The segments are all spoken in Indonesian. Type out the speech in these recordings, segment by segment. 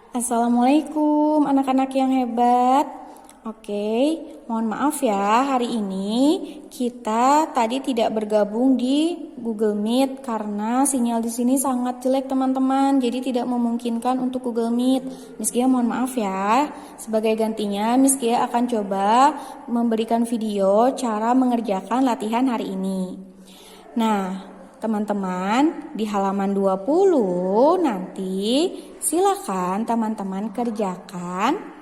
Assalamualaikum anak-anak yang hebat. Oke, mohon maaf ya, hari ini kita tadi tidak bergabung di Google Meet karena sinyal di sini sangat jelek teman-teman. Jadi tidak memungkinkan untuk Google Meet. Miss Gia mohon maaf ya. Sebagai gantinya Miss Gia akan coba memberikan video cara mengerjakan latihan hari ini. Nah, teman-teman, di halaman 20 nanti silakan teman-teman kerjakan.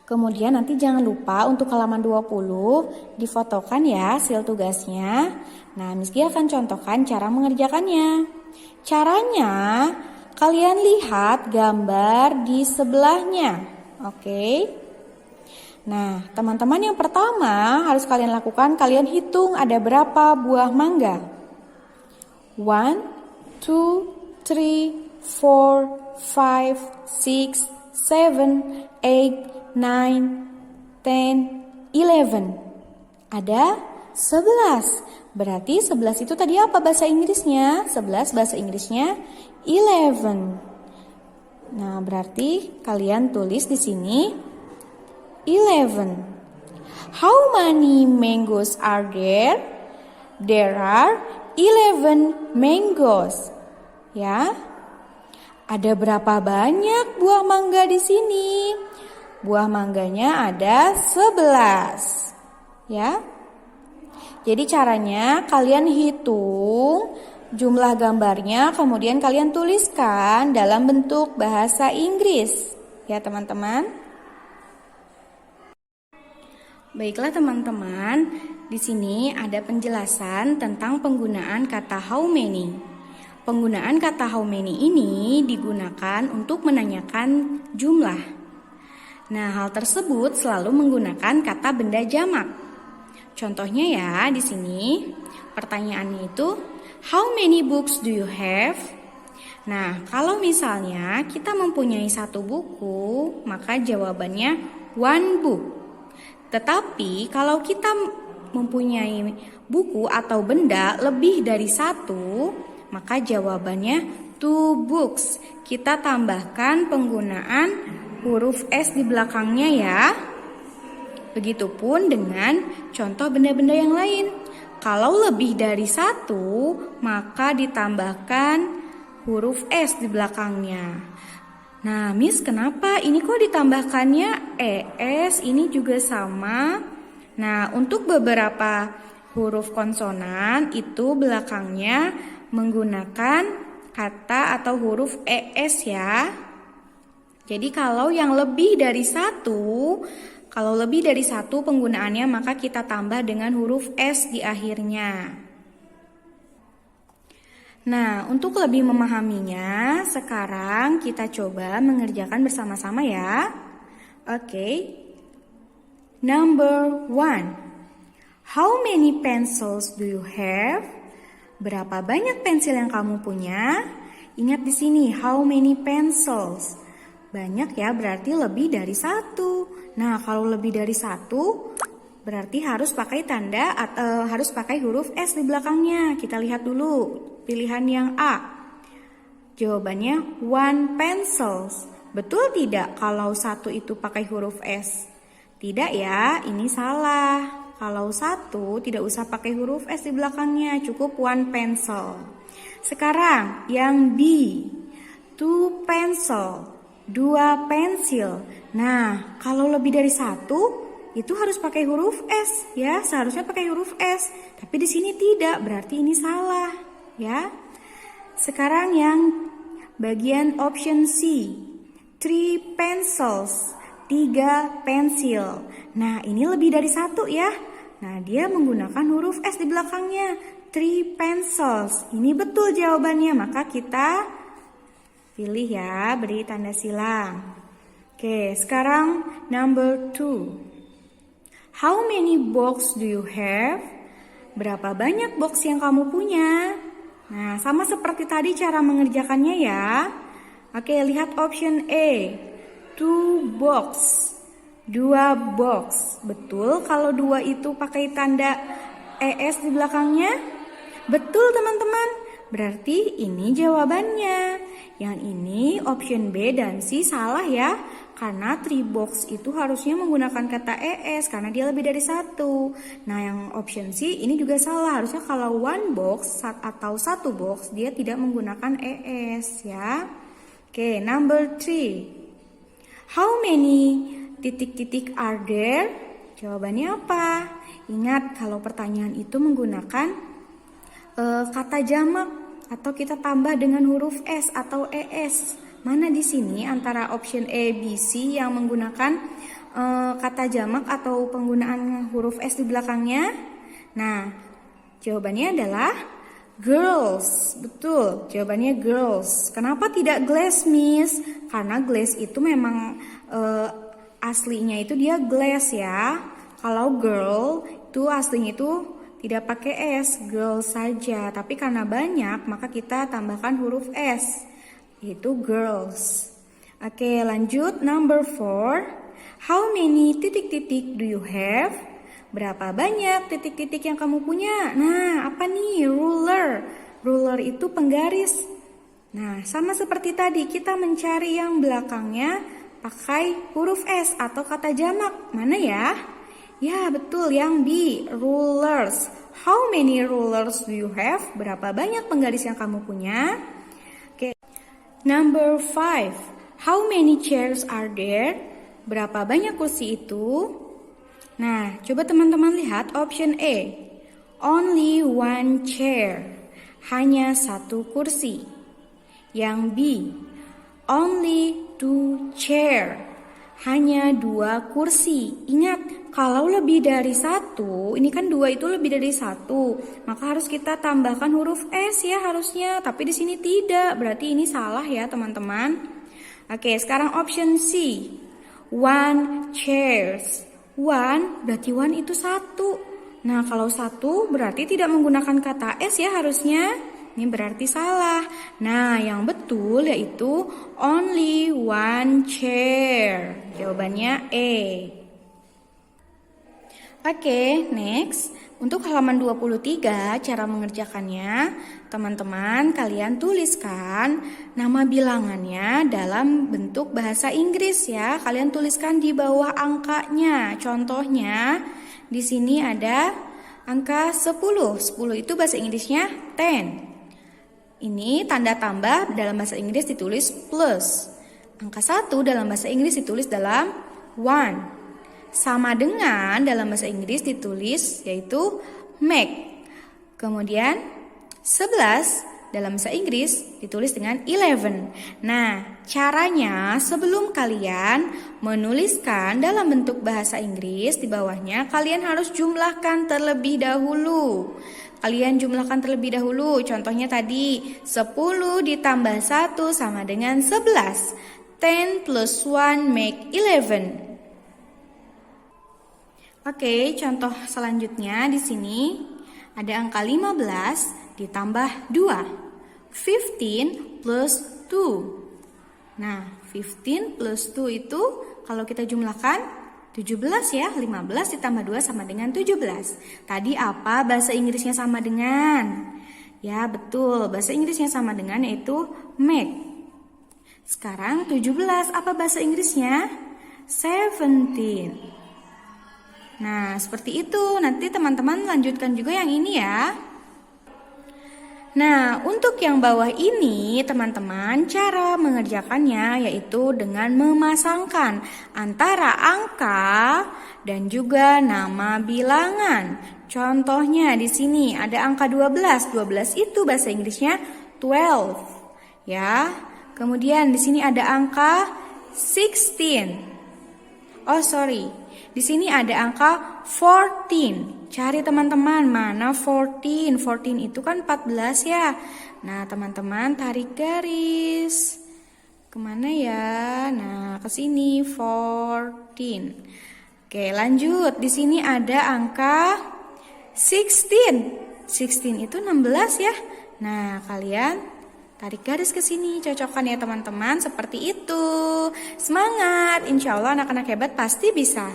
Kemudian nanti jangan lupa untuk halaman 20 difotokan ya hasil tugasnya. Nah, Miss Gia akan contohkan cara mengerjakannya. Caranya, kalian lihat gambar di sebelahnya. Oke. Nah, teman-teman yang pertama harus kalian lakukan, kalian hitung ada berapa buah mangga. 1, 2, 3, 4, 5, 6, 7, 8, 9, 10, 11. Ada 11. Berarti 11 itu tadi apa bahasa Inggrisnya? 11 bahasa Inggrisnya 11. Nah, berarti kalian tulis di sini 11. How many mangoes are there? There are 11 mangoes. Ya. Ada berapa banyak buah mangga di sini? Buah mangganya ada 11. Ya. Jadi caranya kalian hitung jumlah gambarnya, kemudian kalian tuliskan dalam bentuk bahasa Inggris. Ya, teman-teman. Baiklah teman-teman, di sini ada penjelasan tentang penggunaan kata how many. Penggunaan kata how many ini digunakan untuk menanyakan jumlah. Nah, hal tersebut selalu menggunakan kata benda jamak. Contohnya ya, di sini pertanyaannya itu, how many books do you have? Nah, kalau misalnya kita mempunyai satu buku, maka jawabannya one book. Tetapi kalau kita mempunyai buku atau benda lebih dari satu, maka jawabannya two books. Kita tambahkan penggunaan huruf S di belakangnya ya. Begitupun dengan contoh benda-benda yang lain. Kalau lebih dari satu, maka ditambahkan huruf S di belakangnya. Nah, Miss, kenapa ini kok ditambahkannya ES? Ini juga sama. Nah, untuk beberapa huruf konsonan itu belakangnya menggunakan kata atau huruf ES ya. Jadi kalau yang lebih dari satu, penggunaannya maka kita tambah dengan huruf S di akhirnya. Nah, untuk lebih memahaminya, sekarang kita coba mengerjakan bersama-sama ya. Oke. Number 1. How many pencils do you have? Berapa banyak pensil yang kamu punya? Ingat di sini, how many pencils? Banyak ya, berarti lebih dari satu. Nah, kalau lebih dari satu, berarti harus pakai tanda atau harus pakai huruf S di belakangnya. Kita lihat dulu pilihan yang A. Jawabannya one pencils. Betul tidak kalau satu itu pakai huruf S? Tidak ya, ini salah. Kalau satu tidak usah pakai huruf S di belakangnya, cukup one pencil. Sekarang yang B, two pencil, dua pensil. Nah, kalau lebih dari satu, itu harus pakai huruf S ya, seharusnya pakai huruf S. Tapi di sini tidak, berarti ini salah ya. Sekarang yang bagian option C, three pencils, tiga pensil. Nah, ini lebih dari satu ya. Nah, dia menggunakan huruf S di belakangnya, three pencils. Ini betul jawabannya, maka kita pilih ya, beri tanda silang. Oke, sekarang number 2. How many box do you have? Berapa banyak box yang kamu punya? Nah, sama seperti tadi cara mengerjakannya ya. Oke, lihat option A. 2 box. 2 box. Betul kalau 2 itu pakai tanda ES di belakangnya? Betul teman-teman. Berarti ini jawabannya. Yang ini option B dan C salah ya. Karena 3 box itu harusnya menggunakan kata ES karena dia lebih dari 1. Nah, yang option C ini juga salah. Harusnya kalau 1 box atau 1 box dia tidak menggunakan ES ya. Oke, number 3. How many titik-titik are there? Jawabannya apa? Ingat kalau pertanyaan itu menggunakan kata jamak atau kita tambah dengan huruf S atau ES. Mana di sini antara option A, B, C yang menggunakan kata jamak atau penggunaan huruf S di belakangnya? Nah, jawabannya adalah girls. Betul, jawabannya girls. Kenapa tidak glass, Miss? Karena glass itu memang aslinya itu dia glass ya. Kalau girl itu aslinya itu tidak pakai S, girl saja. Tapi karena banyak, maka kita tambahkan huruf S, yaitu girls. Oke, lanjut number 4. How many titik-titik do you have? Berapa banyak titik-titik yang kamu punya? Nah, apa nih? Ruler. Ruler itu penggaris. Nah, sama seperti tadi, kita mencari yang belakangnya pakai huruf S atau kata jamak. Mana ya? Ya, betul, yang B, rulers. How many rulers do you have? Berapa banyak penggaris yang kamu punya? Oke. Number 5. How many chairs are there? Berapa banyak kursi itu? Nah, coba teman-teman lihat option A. Only 1 chair. Hanya 1 kursi. Yang B. Only 2 chair. Hanya 2 kursi. Ingat, kalau lebih dari 1, ini kan 2 itu lebih dari 1, maka harus kita tambahkan huruf S ya harusnya. Tapi di sini tidak, berarti ini salah ya teman-teman. Oke, sekarang option C. 1 chairs. 1 berarti 1 itu 1. Nah, kalau 1 berarti tidak menggunakan kata S ya harusnya. Ini berarti salah. Nah, yang betul yaitu only 1 chair. Jawabannya A. Oke, next. Untuk halaman 23, cara mengerjakannya, teman-teman kalian tuliskan nama bilangannya dalam bentuk bahasa Inggris ya. Kalian tuliskan di bawah angkanya. Contohnya, di sini ada angka 10. 10 itu bahasa Inggrisnya 10. Ini tanda tambah dalam bahasa Inggris ditulis plus. Angka 1 dalam bahasa Inggris ditulis dalam 1. Sama dengan dalam bahasa Inggris ditulis yaitu make. Kemudian 11 dalam bahasa Inggris ditulis dengan 11. Nah, caranya sebelum kalian menuliskan dalam bentuk bahasa Inggris di bawahnya, kalian harus jumlahkan terlebih dahulu. Kalian jumlahkan terlebih dahulu. Contohnya tadi 10 ditambah 1 sama dengan 11. 10 plus 1 make 11. Oke, contoh selanjutnya di sini ada angka 15 ditambah 2. 15 plus 2. Nah, 15 plus 2 itu kalau kita jumlahkan 17 ya, 15 ditambah 2 sama dengan 17. Tadi apa bahasa Inggrisnya sama dengan? Ya betul, bahasa Inggrisnya sama dengan yaitu make. Sekarang 17, apa bahasa Inggrisnya? 17. Nah, seperti itu. Nanti teman-teman lanjutkan juga yang ini ya. Nah, untuk yang bawah ini teman-teman cara mengerjakannya yaitu dengan memasangkan antara angka dan juga nama bilangan. Contohnya di sini ada angka 12. 12 itu bahasa Inggrisnya 12. Ya. Kemudian di sini ada angka 16. Di sini ada angka 14. Cari teman-teman, mana 14? 14 itu kan 14 ya. Nah, teman-teman tarik garis. Kemana ya? Nah, ke sini 14. Oke, lanjut. Di sini ada angka 16. 16 itu 16 ya. Nah, kalian tarik garis ke sini, cocokkan ya teman-teman, seperti itu. Semangat, insya Allah anak-anak hebat pasti bisa.